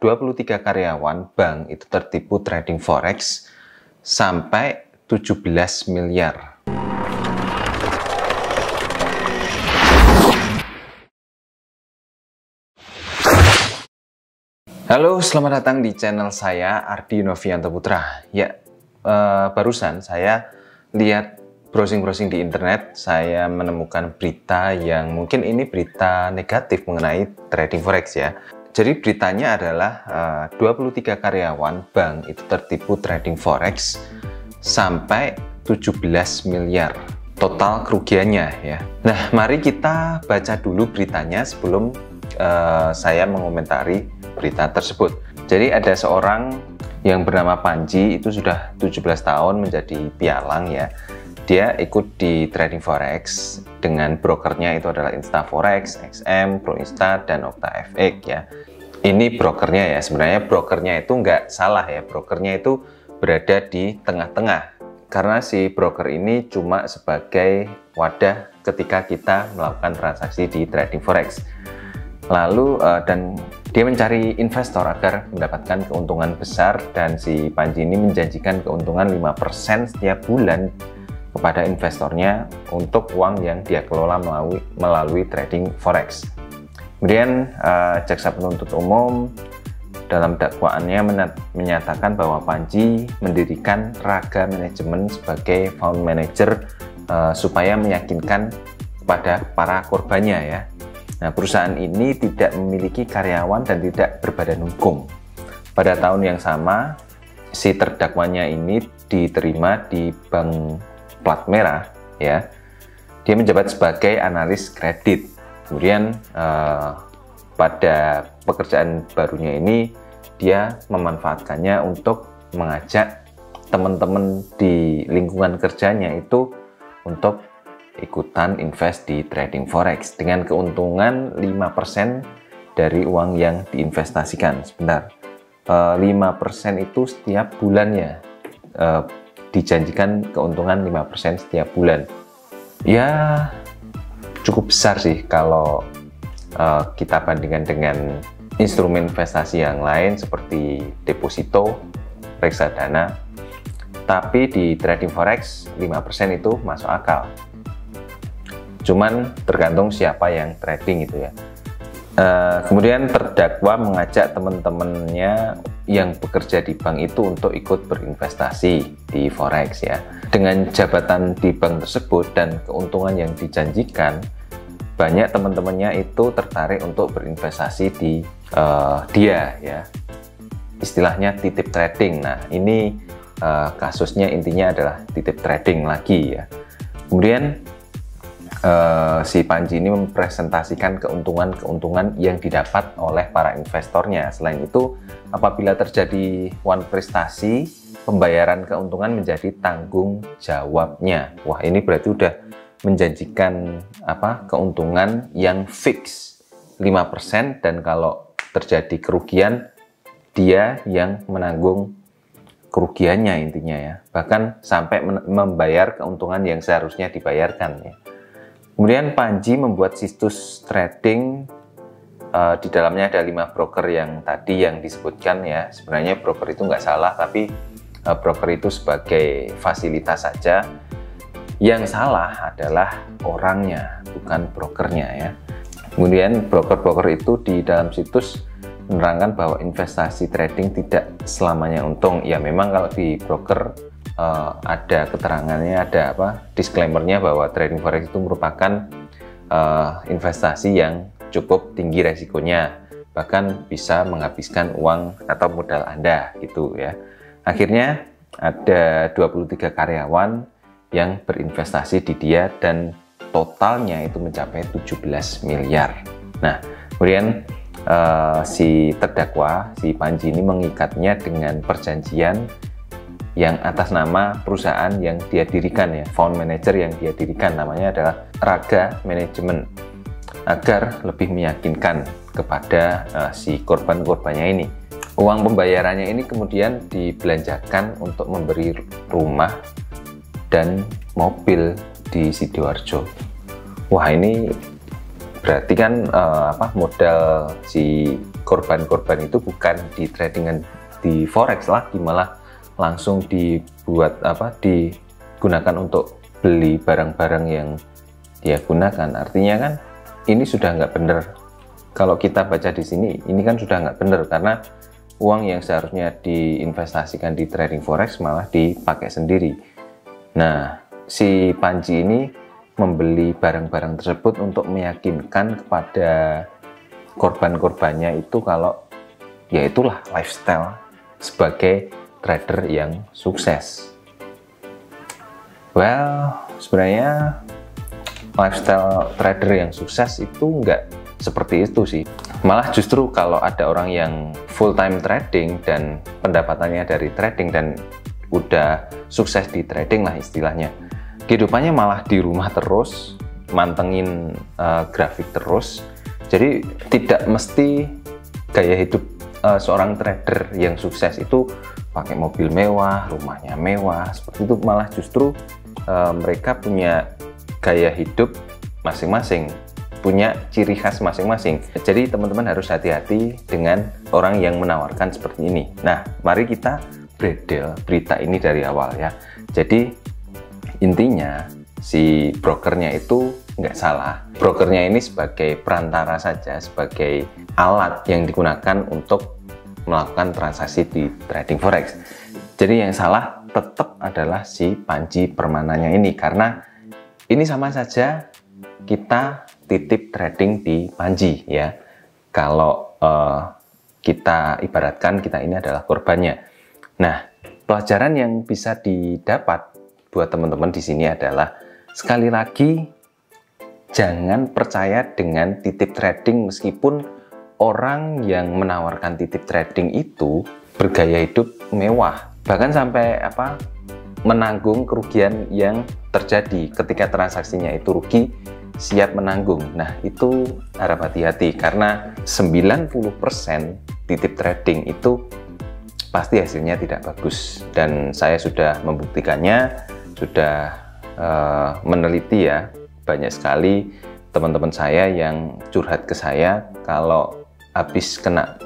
23 karyawan bank itu tertipu trading forex sampai 17 miliar. Halo, selamat datang di channel saya, Ardi Novianto Putra. Ya, barusan saya lihat browsing-browsing di internet, saya menemukan berita yang mungkin ini berita negatif mengenai trading forex ya. Jadi beritanya adalah 23 karyawan bank itu tertipu trading forex sampai 17 miliar total kerugiannya ya. Nah, mari kita baca dulu beritanya sebelum saya mengomentari berita tersebut. Jadi ada seorang yang bernama Panji, itu sudah 17 tahun menjadi pialang ya. Dia ikut di trading forex dengan brokernya itu adalah Instaforex, XM, ProInsta, dan OctaFX ya. Ini brokernya ya, sebenarnya brokernya itu nggak salah ya, brokernya itu berada di tengah-tengah. Karena si broker ini cuma sebagai wadah ketika kita melakukan transaksi di trading forex. Lalu dan dia mencari investor agar mendapatkan keuntungan besar, dan si Panji ini menjanjikan keuntungan 5% setiap bulan kepada investornya untuk uang yang dia kelola melalui trading forex. Kemudian jaksa penuntut umum dalam dakwaannya menyatakan bahwa Panji mendirikan Raga Manajemen sebagai fund manager supaya meyakinkan kepada para korbannya ya. Nah, perusahaan ini tidak memiliki karyawan dan tidak berbadan hukum. Pada tahun yang sama, si terdakwanya ini diterima di bank plat merah ya. Dia menjabat sebagai analis kredit. Kemudian pada pekerjaan barunya ini dia memanfaatkannya untuk mengajak teman-teman di lingkungan kerjanya itu untuk ikutan invest di trading forex dengan keuntungan 5% dari uang yang diinvestasikan. Sebentar, 5% itu setiap bulannya, dijanjikan keuntungan 5% setiap bulan. Ya cukup besar sih kalau kita bandingkan dengan instrumen investasi yang lain seperti deposito, reksadana. Tapi di trading forex 5% itu masuk akal. Cuman tergantung siapa yang trading itu ya. Kemudian terdakwa mengajak teman-temannya yang bekerja di bank itu untuk ikut berinvestasi di forex ya. Dengan jabatan di bank tersebut dan keuntungan yang dijanjikan, banyak teman-temannya itu tertarik untuk berinvestasi di dia ya. Istilahnya titip trading. Nah, ini kasusnya intinya adalah titip trading lagi ya. Kemudian si Panji ini mempresentasikan keuntungan-keuntungan yang didapat oleh para investornya. Selain itu, apabila terjadi one prestasi, pembayaran keuntungan menjadi tanggung jawabnya. Wah, ini berarti udah menjanjikan keuntungan yang fix 5%, dan kalau terjadi kerugian dia yang menanggung kerugiannya intinya ya. Bahkan sampai membayar keuntungan yang seharusnya dibayarkan ya. Kemudian Panji membuat situs trading, di dalamnya ada 5 broker yang tadi yang disebutkan ya. Sebenarnya broker itu nggak salah, tapi broker itu sebagai fasilitas saja. Yang salah adalah orangnya, bukan brokernya ya. Kemudian broker-broker itu di dalam situs menerangkan bahwa investasi trading tidak selamanya untung. Ya memang kalau di broker ada keterangannya, ada disclaimernya bahwa trading forex itu merupakan investasi yang cukup tinggi resikonya, bahkan bisa menghabiskan uang atau modal Anda gitu ya. Akhirnya ada 23 karyawan yang berinvestasi di dia dan totalnya itu mencapai 17 miliar. Nah, kemudian si terdakwa, si Panji ini mengikatnya dengan perjanjian yang atas nama perusahaan yang dia dirikan ya, fund manager yang dia dirikan, namanya adalah Raga Manajemen, agar lebih meyakinkan kepada si korban-korbannya ini. Uang pembayarannya ini kemudian dibelanjakan untuk memberi rumah dan mobil di Sidoarjo. Wah, ini berarti kan modal si korban-korban itu bukan di tradingan di forex lagi, malah langsung digunakan untuk beli barang-barang yang dia gunakan. Artinya kan ini sudah nggak benar. Kalau kita baca di sini, ini kan sudah nggak benar, karena uang yang seharusnya diinvestasikan di trading forex malah dipakai sendiri. Nah, si Panji ini membeli barang-barang tersebut untuk meyakinkan kepada korban-korbannya itu kalau ya itulah lifestyle sebagai trader yang sukses. Well, sebenarnya lifestyle trader yang sukses itu nggak seperti itu sih. Malah justru kalau ada orang yang full time trading dan pendapatannya dari trading dan udah sukses di trading lah istilahnya, kehidupannya malah di rumah terus, mantengin grafik terus. Jadi tidak mesti gaya hidup seorang trader yang sukses itu pakai mobil mewah, rumahnya mewah, seperti itu. Malah justru mereka punya gaya hidup masing-masing, punya ciri khas masing-masing. Jadi teman-teman harus hati-hati dengan orang yang menawarkan seperti ini. Nah, mari kita bredel berita ini dari awal ya. Jadi intinya si brokernya itu nggak salah. Brokernya ini sebagai perantara saja, sebagai alat yang digunakan untuk melakukan transaksi di trading forex. Jadi yang salah tetap adalah si Panji Permananya ini, karena ini sama saja kita titip trading di Panji ya. Kalau kita ibaratkan kita ini adalah korbannya. Nah, pelajaran yang bisa didapat buat teman-teman di sini adalah sekali lagi jangan percaya dengan titip trading, meskipun orang yang menawarkan titip trading itu bergaya hidup mewah, bahkan sampai menanggung kerugian yang terjadi ketika transaksinya itu rugi, siap menanggung. Nah, itu harap hati-hati, karena 90% titip trading itu pasti hasilnya tidak bagus, dan saya sudah membuktikannya, sudah meneliti ya. Banyak sekali teman-teman saya yang curhat ke saya kalau habis kena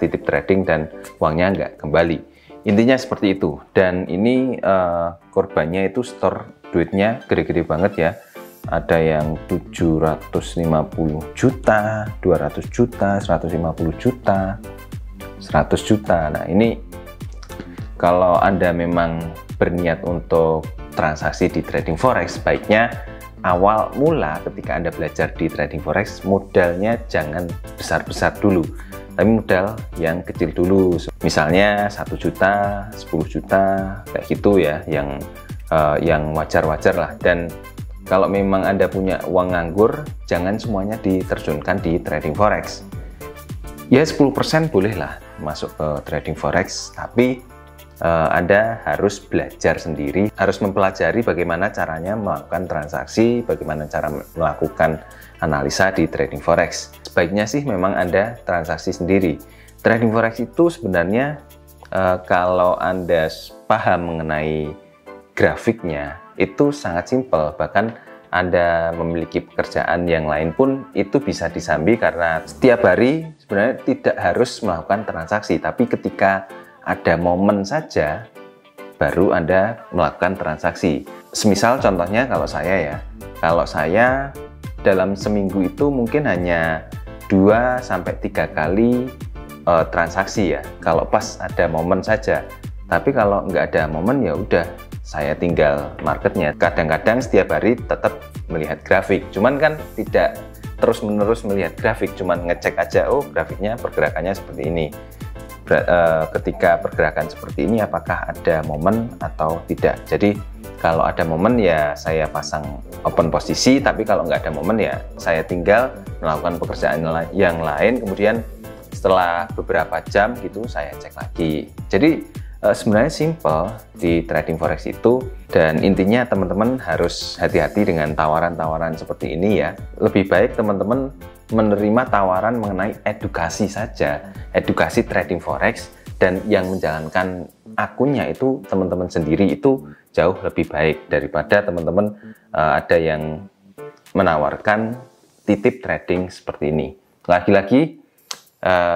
titip trading dan uangnya nggak kembali. Intinya seperti itu. Dan ini korbannya itu store duitnya gede-gede banget ya. Ada yang 750 juta, 200 juta, 150 juta, 100 juta. Nah, ini kalau Anda memang berniat untuk transaksi di trading forex, baiknya awal mula ketika Anda belajar di trading forex, modalnya jangan besar-besar dulu, tapi modal yang kecil dulu. Misalnya 1 juta, 10 juta, kayak gitu ya, yang wajar-wajar lah. Dan kalau memang Anda punya uang nganggur, jangan semuanya diterjunkan di trading forex. Ya 10% boleh lah masuk ke trading forex, tapi Anda harus belajar sendiri, harus mempelajari bagaimana caranya melakukan transaksi, bagaimana cara melakukan analisa di trading forex. Sebaiknya sih memang Anda transaksi sendiri. Trading forex itu sebenarnya kalau Anda paham mengenai grafiknya, itu sangat simpel. Bahkan Anda memiliki pekerjaan yang lain pun itu bisa disambi, karena setiap hari sebenarnya tidak harus melakukan transaksi, tapi ketika ada momen saja baru Anda melakukan transaksi. Semisal contohnya kalau saya dalam seminggu itu mungkin hanya 2-3 kali transaksi ya, kalau pas ada momen saja. Tapi kalau nggak ada momen ya udah, saya tinggal marketnya. Kadang-kadang setiap hari tetap melihat grafik, cuman kan tidak terus-menerus melihat grafik, cuman ngecek aja, oh grafiknya pergerakannya seperti ini. Ketika pergerakan seperti ini apakah ada momen atau tidak. Jadi kalau ada momen ya saya pasang open posisi, tapi kalau nggak ada momen ya saya tinggal melakukan pekerjaan yang lain, kemudian setelah beberapa jam gitu saya cek lagi. Jadi sebenarnya simple di trading forex itu, dan intinya teman-teman harus hati-hati dengan tawaran-tawaran seperti ini ya. Lebih baik teman-teman menerima tawaran mengenai edukasi saja, edukasi trading forex, dan yang menjalankan akunnya itu teman-teman sendiri, itu jauh lebih baik daripada teman-teman ada yang menawarkan titip trading seperti ini. Lagi-lagi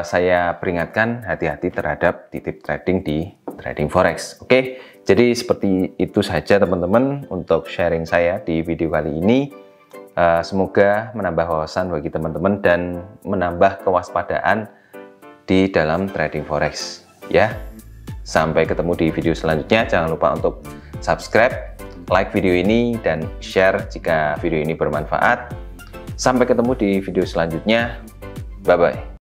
saya peringatkan hati-hati terhadap titip trading di trading forex. Oke, jadi seperti itu saja teman-teman untuk sharing saya di video kali ini. Semoga menambah wawasan bagi teman-teman dan menambah kewaspadaan di dalam trading forex ya. Sampai ketemu di video selanjutnya. Jangan lupa untuk subscribe, like video ini, dan share jika video ini bermanfaat. Sampai ketemu di video selanjutnya. Bye bye.